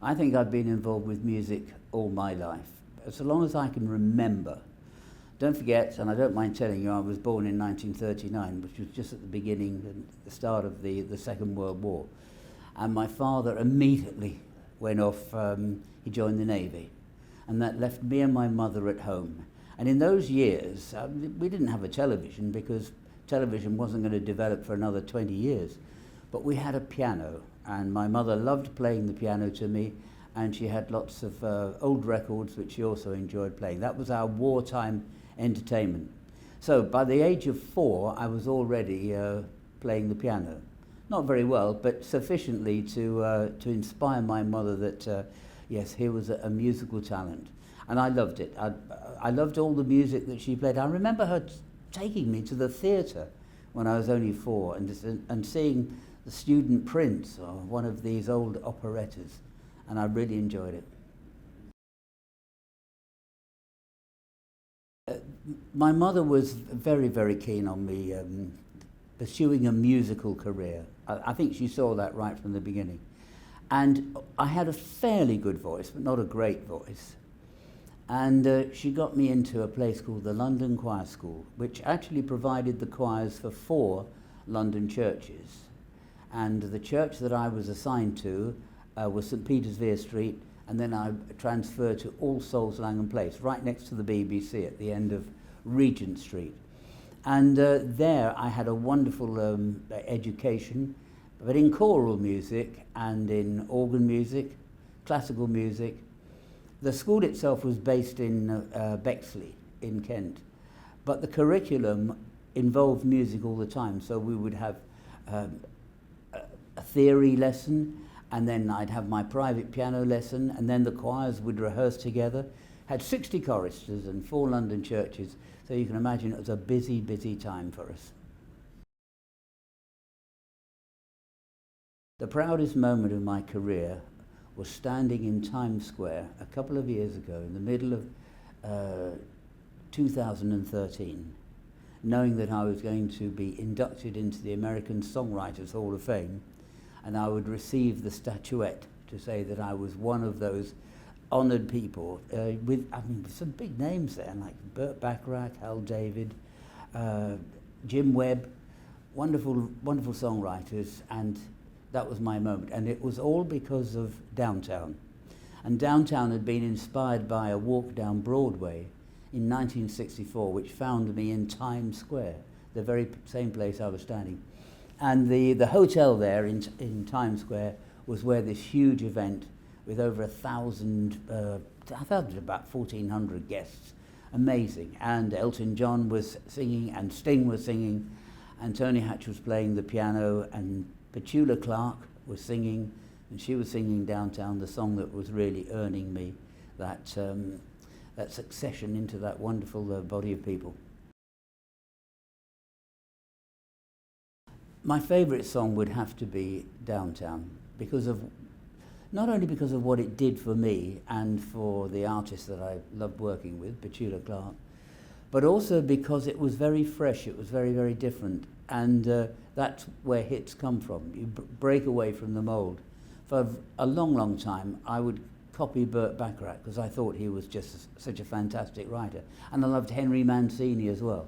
I think I've been involved with music all my life, as long as I can remember. Don't forget, and I don't mind telling you, I was born in 1939, which was just at the beginning and the start of the Second World War. And my father immediately went off, he joined the Navy. And that left me and my mother at home. And in those years, we didn't have a television because television wasn't going to develop for another 20 years. But we had a piano, and my mother loved playing the piano to me, and she had lots of old records which she also enjoyed playing. That was our wartime entertainment. So by the age of 4, I was already playing the piano. Not very well, but sufficiently to inspire my mother that, yes, here was a musical talent. And I loved it. I loved all the music that she played. I remember her taking me to the theatre when I was only 4 and seeing the student prince or one of these old operettas, and I really enjoyed it. My mother was very, very keen on me pursuing a musical career. I think she saw that right from the beginning. And I had a fairly good voice, but not a great voice. And she got me into a place called the London Choir School, which actually provided the choirs for 4 London churches. And the church that I was assigned to was St. Peter's Vere Street, and then I transferred to All Souls Langham Place, right next to the BBC at the end of Regent Street. And there I had a wonderful education, but in choral music and in organ music, classical music. The school itself was based in Bexley in Kent, but the curriculum involved music all the time. So we would have a theory lesson, and then I'd have my private piano lesson, and then the choirs would rehearse together. Had 60 choristers and 4 London churches, so you can imagine it was a busy, busy time for us. The proudest moment of my career was standing in Times Square a couple of years ago in the middle of 2013, knowing that I was going to be inducted into the American Songwriters Hall of Fame, and I would receive the statuette to say that I was one of those honoured people with some big names there, like Burt Bacharach, Hal David, Jim Webb, wonderful, wonderful songwriters, and that was my moment. And it was all because of Downtown. And Downtown had been inspired by a walk down Broadway in 1964, which found me in Times Square, the very same place I was standing. And the hotel there in Times Square was where this huge event with over 1,000, about 1,400 guests, amazing. And Elton John was singing, and Sting was singing, and Tony Hatch was playing the piano, and Petula Clark was singing, and she was singing Downtown, the song that was really earning me that succession into that wonderful body of people. My favourite song would have to be Downtown, not only because of what it did for me and for the artist that I loved working with, Petula Clark, but also because it was very fresh, it was very, very different, and that's where hits come from. You break away from the mould. For a long, long time, I would copy Burt Bacharach because I thought he was just such a fantastic writer, and I loved Henry Mancini as well.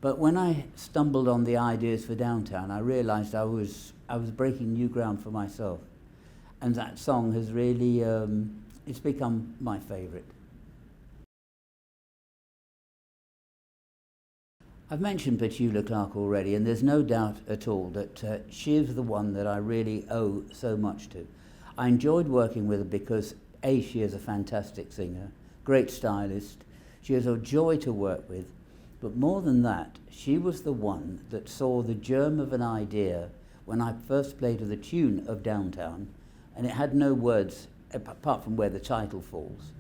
But when I stumbled on the ideas for Downtown, I realised I was breaking new ground for myself, and that song has really it's become my favourite. I've mentioned Petula Clark already, and there's no doubt at all that she is the one that I really owe so much to. I enjoyed working with her because A, she is a fantastic singer, great stylist, she is a joy to work with. But more than that, she was the one that saw the germ of an idea when I first played her the tune of Downtown, and it had no words apart from where the title falls.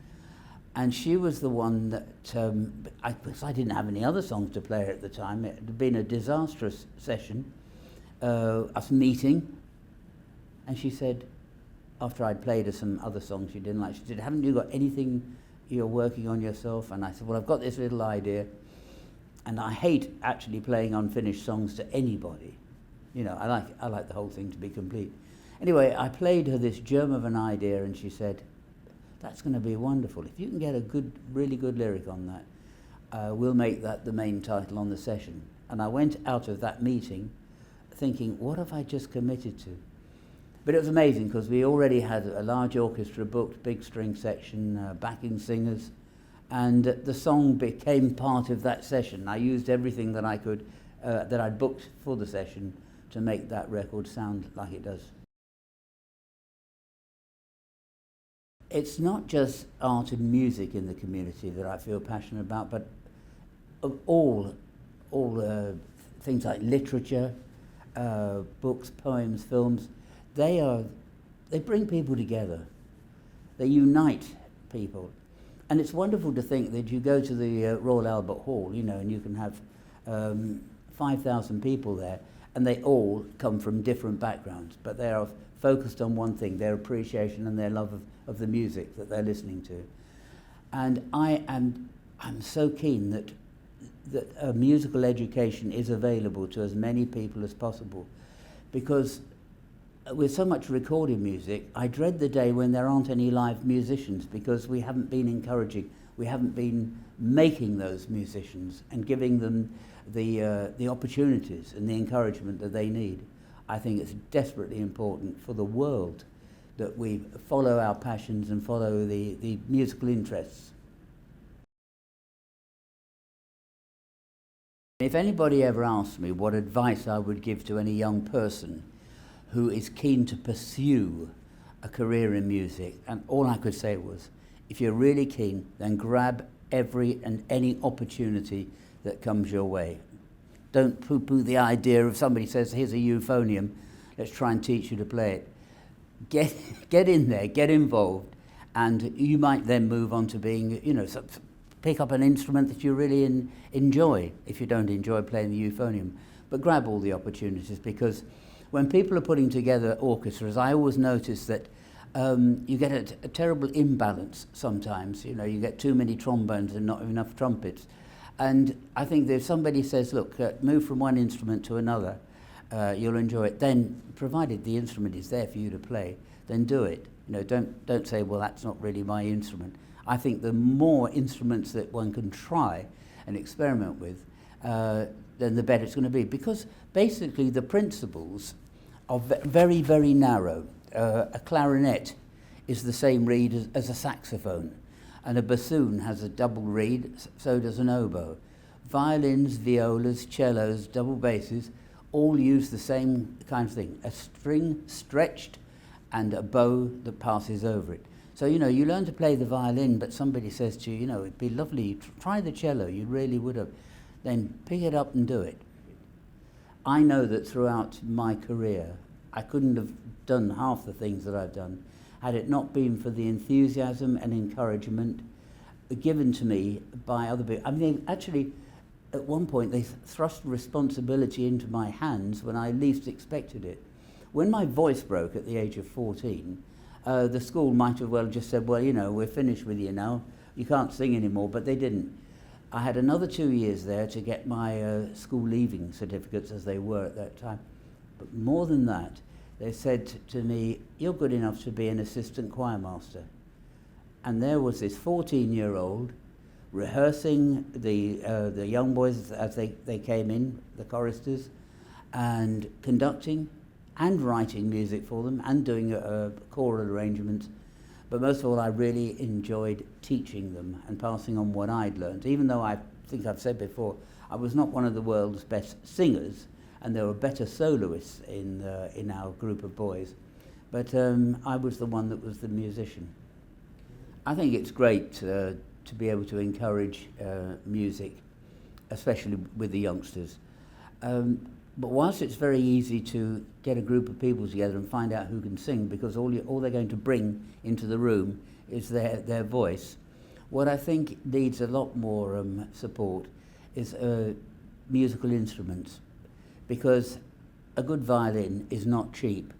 And she was the one that, because I didn't have any other songs to play her at the time, it had been a disastrous session, us meeting, and she said, after I'd played her some other songs she didn't like, she said, haven't you got anything you're working on yourself? And I said, well, I've got this little idea. And I hate actually playing unfinished songs to anybody. You know, I like the whole thing to be complete. Anyway, I played her this germ of an idea, and she said, that's going to be wonderful. If you can get a really good lyric on that, we'll make that the main title on the session. And I went out of that meeting thinking, what have I just committed to? But it was amazing, because we already had a large orchestra booked, big string section, backing singers, and the song became part of that session. I used everything that I could, that I'd booked for the session, to make that record sound like it does. It's not just art and music in the community that I feel passionate about, but of all things like literature, books, poems, films. They bring people together. They unite people. And it's wonderful to think that you go to the Royal Albert Hall, you know, and you can have 5,000 people there, and they all come from different backgrounds, but they are focused on one thing, their appreciation and their love of the music that they're listening to. And I'm so keen that musical education is available to as many people as possible, because with so much recorded music, I dread the day when there aren't any live musicians, because we haven't been encouraging, we haven't been making those musicians and giving them the opportunities and the encouragement that they need. I think it's desperately important for the world that we follow our passions and follow the musical interests. If anybody ever asked me what advice I would give to any young person who is keen to pursue a career in music, and all I could say was, if you're really keen, then grab every and any opportunity that comes your way. Don't poo-poo the idea of somebody says, here's a euphonium, let's try and teach you to play it. Get in there, get involved, and you might then move on to being, you know, pick up an instrument that you really enjoy, if you don't enjoy playing the euphonium. But grab all the opportunities, because when people are putting together orchestras, I always notice that you get a terrible imbalance sometimes. You know, you get too many trombones and not enough trumpets. And I think that if somebody says, look, move from one instrument to another, you'll enjoy it, then provided the instrument is there for you to play, then do it. You know, don't say, well, that's not really my instrument. I think the more instruments that one can try and experiment with, then the better it's going to be. Because basically the principles are very, very narrow. A clarinet is the same reed as a saxophone, and a bassoon has a double reed, so does an oboe. Violins, violas, cellos, double basses all use the same kind of thing, a string stretched and a bow that passes over it. So, you know, you learn to play the violin, but somebody says to you, you know, it'd be lovely, try the cello, you really would have. Then pick it up and do it. I know that throughout my career, I couldn't have done half the things that I've done had it not been for the enthusiasm and encouragement given to me by other people. I mean, actually, at one point, they thrust responsibility into my hands when I least expected it. When my voice broke at the age of 14, the school might have well just said, well, you know, we're finished with you now, you can't sing anymore, but they didn't. I had another 2 years there to get my school leaving certificates, as they were at that time. But more than that, they said to me, you're good enough to be an assistant choir master. And there was this 14-year-old rehearsing the young boys as they came in, the choristers, and conducting and writing music for them and doing choral arrangements. But most of all, I really enjoyed teaching them and passing on what I'd learned. Even though I think I've said before, I was not one of the world's best singers, and there were better soloists in our group of boys. But I was the one that was the musician. I think it's great to be able to encourage music, especially with the youngsters. But whilst it's very easy to get a group of people together and find out who can sing, because all they're going to bring into the room is their voice, what I think needs a lot more support is musical instruments, because a good violin is not cheap,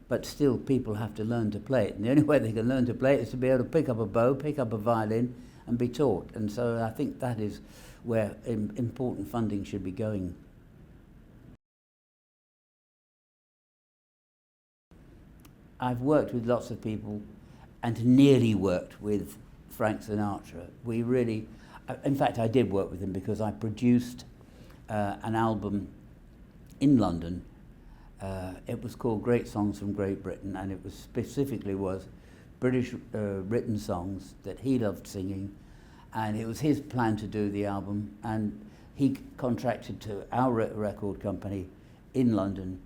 but still people have to learn to play it. And the only way they can learn to play it is to be able to pick up a bow, pick up a violin, and be taught. And so I think that is where important funding should be going. I've worked with lots of people and nearly worked with Frank Sinatra. We really, in fact, I did work with him because I produced an album in London. It was called Great Songs from Great Britain, and it was specifically was British written songs that he loved singing, and it was his plan to do the album, and he contracted to our record company in London,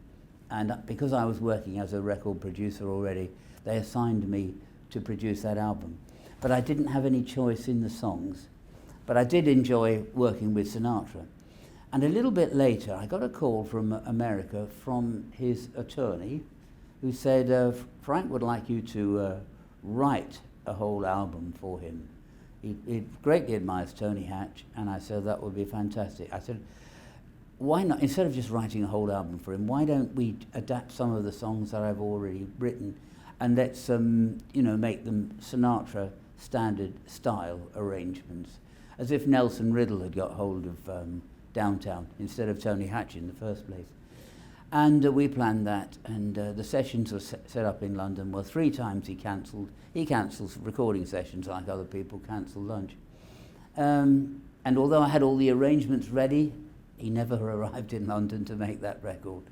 and because I was working as a record producer already, they assigned me to produce that album. But I didn't have any choice in the songs, but I did enjoy working with Sinatra. And a little bit later, I got a call from America from his attorney, who said, Frank would like you to write a whole album for him. He greatly admires Tony Hatch, and I said that would be fantastic. I said, why not, instead of just writing a whole album for him, why don't we adapt some of the songs that I've already written, and let's make them Sinatra standard style arrangements, as if Nelson Riddle had got hold of Downtown instead of Tony Hatch in the first place. And we planned that, and the sessions were set up in London. Well, 3 times he cancelled. He cancels recording sessions like other people cancel lunch. And although I had all the arrangements ready, he never arrived in London to make that record.